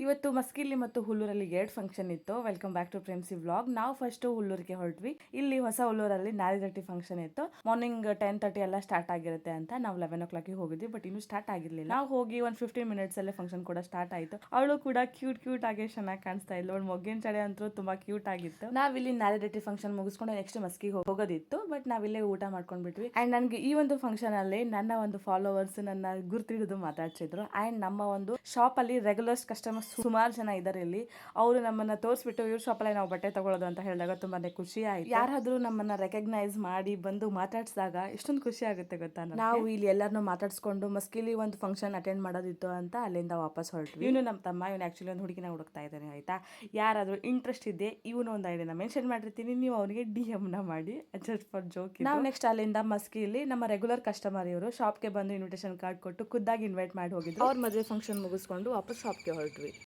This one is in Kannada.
ಇವತ್ತು ಮಸ್ಕಿಲಿ ಮತ್ತು ಹುಲ್ಲೂರಲ್ಲಿ 2 ಫಂಕ್ಷನ್ ಇತ್ತು. Welcome back to Premsi vlog. ನಾವು ಫಸ್ಟ್ ಹುಲ್ಲೂರಿಗೆ ಹೊರಟ್ವಿ. ಇಲ್ಲಿ ಹೊಸ ಹುಲ್ಲೂರಲ್ಲಿ ನಾರಿದಟ್ಟಿ ಫಂಕ್ಷನ್ ಇತ್ತು. ಮಾರ್ನಿಂಗ್ 10:30 ಎಲ್ಲ ಸ್ಟಾರ್ಟ್ ಆಗಿರುತ್ತೆ ಅಂತ ನಾವು 11 o'clock ಹೋಗಿದ್ವಿ. ಬಟ್ ಇನ್ನೂ ಸ್ಟಾರ್ಟ್ ಆಗಿರ್ಲಿಲ್ಲ. ನಾವು ಹೋಗಿ ಒಂದು 15 ಮಿನಿಟ್ಸ್ ಅಲ್ಲೇ ಫಂಕ್ಷನ್ ಕೂಡ ಸ್ಟಾರ್ಟ್ ಆಯಿತು. ಅವಳು ಕೂಡ ಕ್ಯೂಟ್ ಆಗಿ ಚೆನ್ನಾಗಿ ಕಾಣಿಸ್ತಾ ಇದ್ಲು. ಅವಳು ಮೊಗ್ಗಿನ ಚಡೆ ಅಂತೂ ತುಂಬಾ ಕ್ಯೂಟ್ ಆಗಿತ್ತು. ನಾವಿಲ್ಲಿ ನಾರಿದಟ್ಟಿ ಫಂಕ್ಷನ್ ಮುಗಿಸ್ಕೊಂಡು ನೆಕ್ಸ್ಟ್ ಮಸ್ಕಿಗೆ ಹೋಗೋದಿತ್ತು. ಬಟ್ ನಾವಿಲ್ಲೇ ಊಟ ಮಾಡ್ಕೊಂಡ್ ಬಿಟ್ವಿ. ಅಂಡ್ ನನಗೆ ಈ ಒಂದು ಫಂಕ್ಷನ್ ಅಲ್ಲಿ ನನ್ನ ಒಂದು ಫಾಲೋವರ್ಸ್ ನನ್ನ ಗುರ್ತಿಡಿದು ಮಾತಾಡ್ಸಿದ್ರು. ಅಂಡ್ ನಮ್ಮ ಒಂದು ಶಾಪ್ ಅಲ್ಲಿ ರೆಗ್ಯುಲರ್ಸ್ ಕಸ್ಟಮರ್ಸ್ ಸುಮಾರು ಜನ ಇದ್ದಾರೆ. ಇಲ್ಲಿ ಅವರು ನಮ್ಮನ್ನ ತೋರಿಸ್ಬಿಟ್ಟು ಇವ್ರ ಶಾಪಲ್ಲೇ ನಾವು ಬಟ್ಟೆ ತಗೊಳ್ಳೋದು ಅಂತ ಹೇಳಿದಾಗ ತುಂಬಾನೇ ಖುಷಿ ಆಯ್ತು. ಯಾರಾದ್ರೂ ನಮ್ಮನ್ನ ರೆಕಗ್ನೈಸ್ ಮಾಡಿ ಬಂದು ಮಾತಾಡ್ಸಿದಾಗ ಎಷ್ಟೊಂದು ಖುಷಿ ಆಗುತ್ತೆ ಗೊತ್ತಾ. ನಾವು ಇಲ್ಲಿ ಎಲ್ಲರನ್ನೂ ಮಾತಾಡ್ಸ್ಕೊಂಡು ಮಸ್ಕಿಲಿ ಒಂದು ಫಂಕ್ಷನ್ ಅಟೆಂಡ್ ಮಾಡೋದಿತ್ತು ಅಂತ ಅಲ್ಲಿಂದ ವಾಪಸ್ ಹೊರಟ್ವಿ. ಇವನು ನಮ್ಮ ತಮ್ಮ, ಇವನು ಆಕ್ಚುಲಿ ಒಂದು ಹುಡುಗಿನ ಹುಡುಕ್ತಾ ಇದ್ದಾನೆ ಆಯ್ತಾ. ಯಾರಾದ್ರೂ ಇಂಟ್ರೆಸ್ಟ್ ಇದೆ ಇವನು ಒಂದು ಐಡಿಯಾನ ಮೆನ್ಷನ್ ಮಾಡಿರ್ತೀನಿ, ನೀವು ಅವನಿಗೆ DM ನ ಮಾಡಿ, ಜಸ್ಟ್ ಫಾರ್ ಜೋಕ್. ನಾವು ನೆಕ್ಸ್ಟ್ ಅಲ್ಲಿಂದ ಮಸ್ಕಿಲಿ ನಮ್ಮ ರೆಗ್ಯುಲರ್ ಕಸ್ಟಮರ್ ಇವರು ಶಾಪ್ಗೆ ಬಂದು ಇನ್ವಿಟೇಷನ್ ಕಾರ್ಡ್ ಕೊಟ್ಟು ಖುದ್ದಾಗಿ ಇನ್ವೈಟ್ ಮಾಡಿ ಹೋಗಿದ್ರು. ಅವ್ರ ಮದುವೆ ಫಂಕ್ಷನ್ ಮುಗಿಸ್ಕೊಂಡು ವಾಪಸ್ ಶಾಪ್ಗೆ ಹೊರಟ್ವಿ.